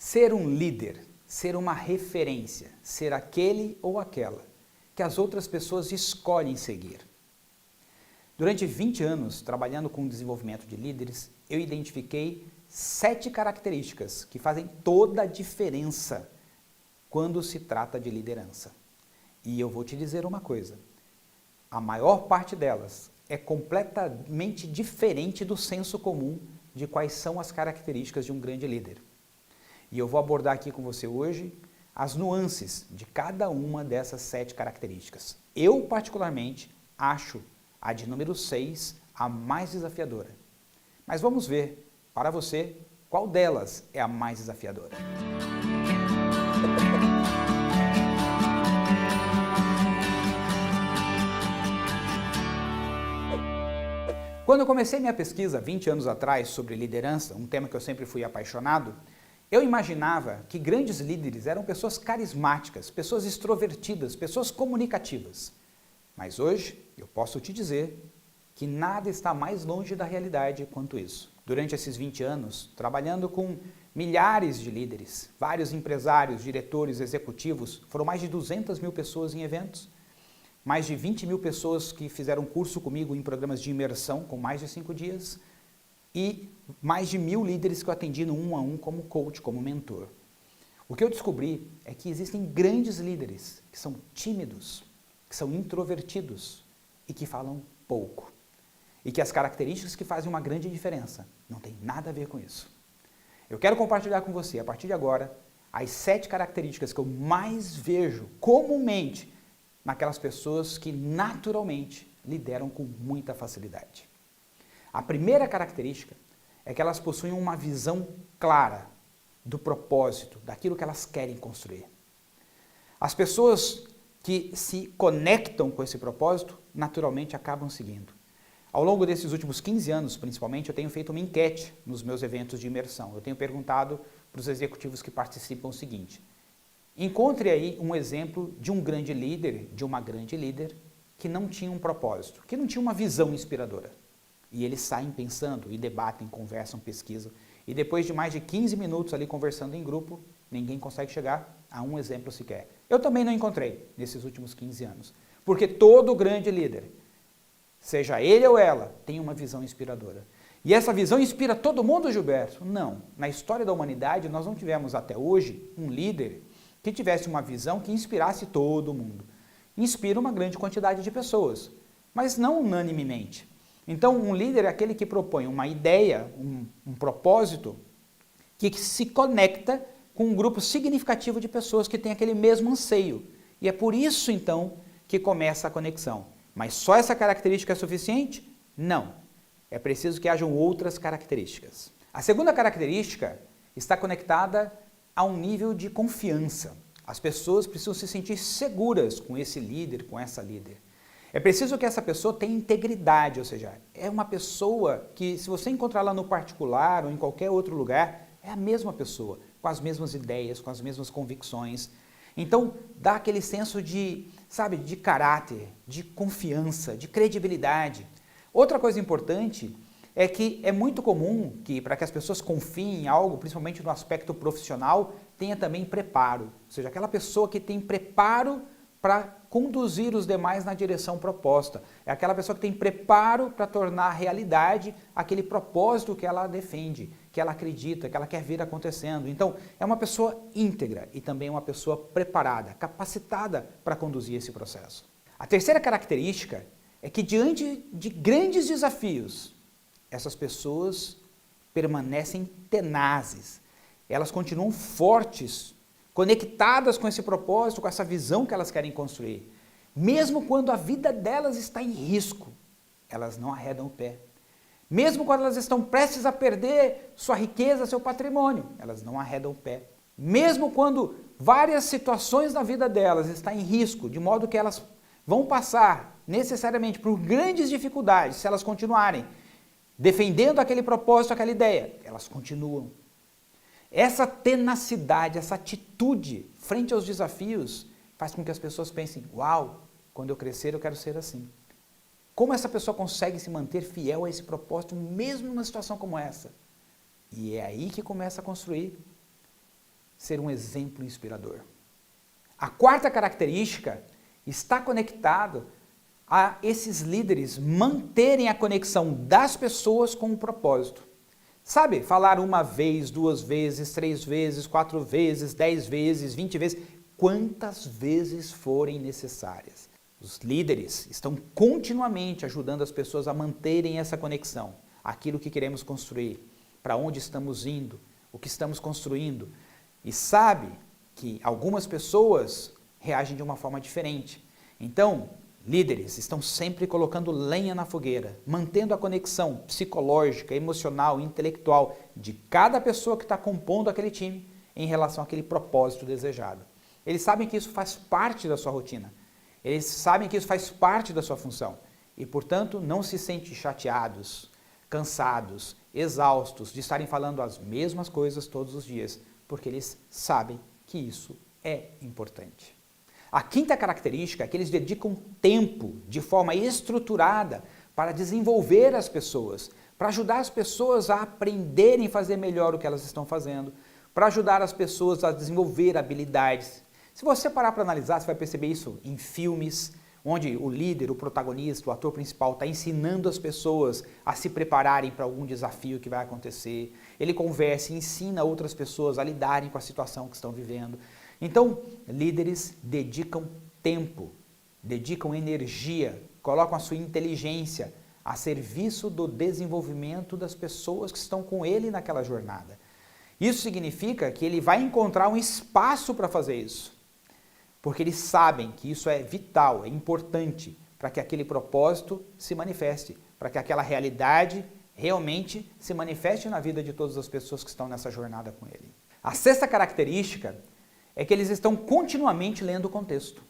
Ser um líder, ser uma referência, ser aquele ou aquela que as outras pessoas escolhem seguir. Durante 20 anos, trabalhando com o desenvolvimento de líderes, eu identifiquei 7 características que fazem toda a diferença quando se trata de liderança. E eu vou te dizer uma coisa, a maior parte delas é completamente diferente do senso comum de quais são as características de um grande líder. E eu vou abordar aqui com você hoje as nuances de cada uma dessas 7 características. Eu, particularmente, acho a de número 6 a mais desafiadora. Mas vamos ver, para você, qual delas é a mais desafiadora. Quando eu comecei minha pesquisa 20 anos atrás sobre liderança, um tema que eu sempre fui apaixonado, eu imaginava que grandes líderes eram pessoas carismáticas, pessoas extrovertidas, pessoas comunicativas. Mas hoje eu posso te dizer que nada está mais longe da realidade quanto isso. Durante esses 20 anos, trabalhando com milhares de líderes, vários empresários, diretores, executivos, foram mais de 200 mil pessoas em eventos, mais de 20 mil pessoas que fizeram curso comigo em programas de imersão com mais de 5 dias e mais de 1000 líderes que eu atendi no 1 a 1 como coach, como mentor. O que eu descobri é que existem grandes líderes que são tímidos, que são introvertidos e que falam pouco. E que as características que fazem uma grande diferença não tem nada a ver com isso. Eu quero compartilhar com você, a partir de agora, as 7 características que eu mais vejo comumente naquelas pessoas que naturalmente lideram com muita facilidade. A primeira característica é que elas possuem uma visão clara do propósito, daquilo que elas querem construir. As pessoas que se conectam com esse propósito, naturalmente acabam seguindo. Ao longo desses últimos 15 anos, principalmente, eu tenho feito uma enquete nos meus eventos de imersão. Eu tenho perguntado para os executivos que participam o seguinte: encontre aí um exemplo de um grande líder, de uma grande líder, que não tinha um propósito, que não tinha uma visão inspiradora. E eles saem pensando e debatem, conversam, pesquisam. E depois de mais de 15 minutos ali conversando em grupo, ninguém consegue chegar a um exemplo sequer. Eu também não encontrei nesses últimos 15 anos. Porque todo grande líder, seja ele ou ela, tem uma visão inspiradora. E essa visão inspira todo mundo, Gilberto? Não. Na história da humanidade, nós não tivemos até hoje um líder que tivesse uma visão que inspirasse todo mundo. Inspira uma grande quantidade de pessoas, mas não unanimemente. Então, um líder é aquele que propõe uma ideia, um propósito, que se conecta com um grupo significativo de pessoas que têm aquele mesmo anseio. E é por isso, então, que começa a conexão. Mas só essa característica é suficiente? Não. É preciso que hajam outras características. A segunda característica está conectada a um nível de confiança. As pessoas precisam se sentir seguras com esse líder, com essa líder. É preciso que essa pessoa tenha integridade, ou seja, é uma pessoa que, se você encontrar lá no particular ou em qualquer outro lugar, é a mesma pessoa, com as mesmas ideias, com as mesmas convicções. Então, dá aquele senso de, sabe, de caráter, de confiança, de credibilidade. Outra coisa importante é que é muito comum que, para que as pessoas confiem em algo, principalmente no aspecto profissional, tenha também preparo. Ou seja, aquela pessoa que tem preparo para conduzir os demais na direção proposta. É aquela pessoa que tem preparo para tornar realidade aquele propósito que ela defende, que ela acredita, que ela quer ver acontecendo. Então, é uma pessoa íntegra e também uma pessoa preparada, capacitada para conduzir esse processo. A terceira característica é que, diante de grandes desafios, essas pessoas permanecem tenazes, elas continuam fortes, conectadas com esse propósito, com essa visão que elas querem construir. Mesmo quando a vida delas está em risco, elas não arredam o pé. Mesmo quando elas estão prestes a perder sua riqueza, seu patrimônio, elas não arredam o pé. Mesmo quando várias situações na vida delas estão em risco, de modo que elas vão passar necessariamente por grandes dificuldades, se elas continuarem defendendo aquele propósito, aquela ideia, elas continuam. Essa tenacidade, essa atitude frente aos desafios faz com que as pessoas pensem: uau, quando eu crescer eu quero ser assim. Como essa pessoa consegue se manter fiel a esse propósito mesmo numa situação como essa? E é aí que começa a construir ser um exemplo inspirador. A quarta característica está conectado a esses líderes manterem a conexão das pessoas com o propósito. Sabe, falar uma vez, 2 vezes, 3 vezes, 4 vezes, 10 vezes, 20 vezes, quantas vezes forem necessárias. Os líderes estão continuamente ajudando as pessoas a manterem essa conexão, aquilo que queremos construir, para onde estamos indo, o que estamos construindo. E sabe que algumas pessoas reagem de uma forma diferente. Então, líderes estão sempre colocando lenha na fogueira, mantendo a conexão psicológica, emocional, intelectual de cada pessoa que está compondo aquele time em relação àquele propósito desejado. Eles sabem que isso faz parte da sua rotina, eles sabem que isso faz parte da sua função e, portanto, não se sentem chateados, cansados, exaustos de estarem falando as mesmas coisas todos os dias, porque eles sabem que isso é importante. A quinta característica é que eles dedicam tempo de forma estruturada para desenvolver as pessoas, para ajudar as pessoas a aprenderem a fazer melhor o que elas estão fazendo, para ajudar as pessoas a desenvolver habilidades. Se você parar para analisar, você vai perceber isso em filmes, onde o líder, o protagonista, o ator principal está ensinando as pessoas a se prepararem para algum desafio que vai acontecer. Ele conversa e ensina outras pessoas a lidarem com a situação que estão vivendo. Então, líderes dedicam tempo, dedicam energia, colocam a sua inteligência a serviço do desenvolvimento das pessoas que estão com ele naquela jornada. Isso significa que ele vai encontrar um espaço para fazer isso, porque eles sabem que isso é vital, é importante para que aquele propósito se manifeste, para que aquela realidade realmente se manifeste na vida de todas as pessoas que estão nessa jornada com ele. A sexta característica é que eles estão continuamente lendo o contexto.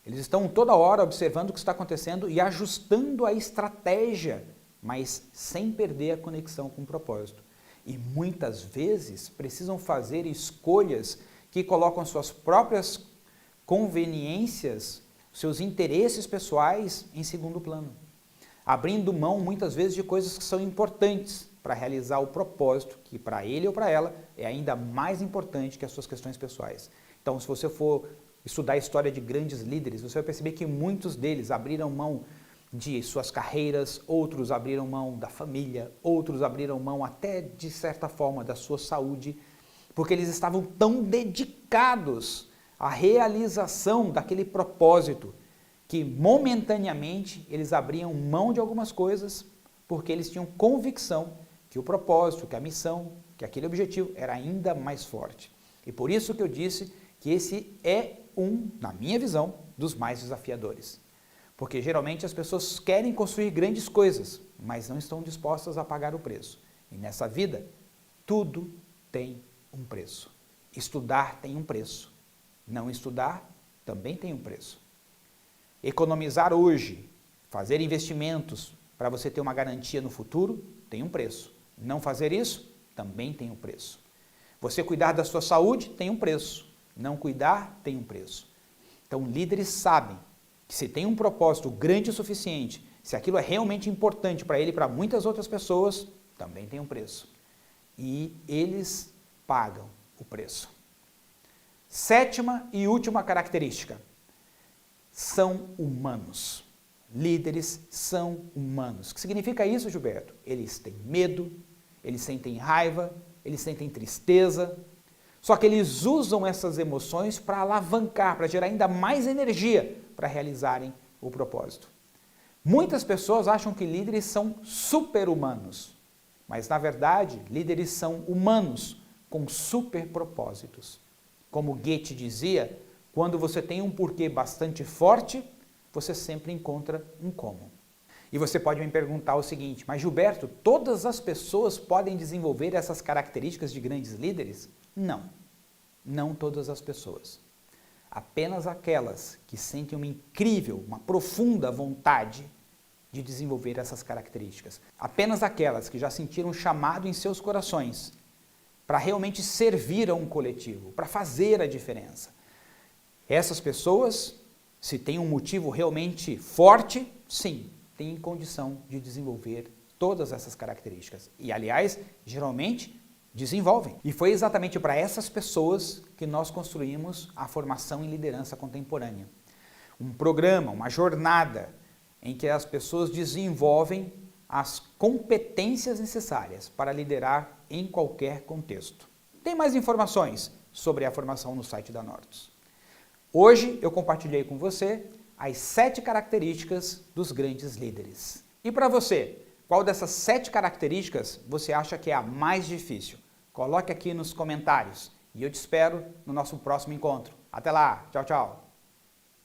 Eles estão toda hora observando o que está acontecendo e ajustando a estratégia, mas sem perder a conexão com o propósito. E muitas vezes precisam fazer escolhas que colocam suas próprias conveniências, seus interesses pessoais em segundo plano, abrindo mão muitas vezes de coisas que são importantes para realizar o propósito, que para ele ou para ela é ainda mais importante que as suas questões pessoais. Então, se você for estudar a história de grandes líderes, você vai perceber que muitos deles abriram mão de suas carreiras, outros abriram mão da família, outros abriram mão até, de certa forma, da sua saúde, porque eles estavam tão dedicados à realização daquele propósito que, momentaneamente, eles abriam mão de algumas coisas porque eles tinham convicção que o propósito, que a missão, que aquele objetivo era ainda mais forte. E por isso que eu disse que esse é na minha visão, dos mais desafiadores. Porque geralmente as pessoas querem construir grandes coisas, mas não estão dispostas a pagar o preço. E nessa vida, tudo tem um preço. Estudar tem um preço. Não estudar também tem um preço. Economizar hoje, fazer investimentos para você ter uma garantia no futuro, tem um preço. Não fazer isso, também tem um preço. Você cuidar da sua saúde, tem um preço. Não cuidar, tem um preço. Então, líderes sabem que se tem um propósito grande o suficiente, se aquilo é realmente importante para ele e para muitas outras pessoas, também tem um preço. E eles pagam o preço. Sétima e última característica. São humanos. Líderes são humanos. O que significa isso, Gilberto? Eles têm medo, eles sentem raiva, eles sentem tristeza. Só que eles usam essas emoções para alavancar, para gerar ainda mais energia para realizarem o propósito. Muitas pessoas acham que líderes são super-humanos, mas na verdade, líderes são humanos com super propósitos. Como Goethe dizia, quando você tem um porquê bastante forte, você sempre encontra um como. E você pode me perguntar o seguinte, mas Gilberto, todas as pessoas podem desenvolver essas características de grandes líderes? Não, não todas as pessoas. Apenas aquelas que sentem uma incrível, uma profunda vontade de desenvolver essas características. Apenas aquelas que já sentiram um chamado em seus corações para realmente servir a um coletivo, para fazer a diferença. Essas pessoas, se têm um motivo realmente forte, sim, têm condição de desenvolver todas essas características. E, aliás, geralmente, desenvolvem. E foi exatamente para essas pessoas que nós construímos a formação em liderança contemporânea. Um programa, uma jornada em que as pessoas desenvolvem as competências necessárias para liderar em qualquer contexto. Tem mais informações sobre a formação no site da Nortus. Hoje eu compartilhei com você as 7 características dos grandes líderes. E para você, qual dessas 7 características você acha que é a mais difícil? Coloque aqui nos comentários e eu te espero no nosso próximo encontro. Até lá, tchau, tchau!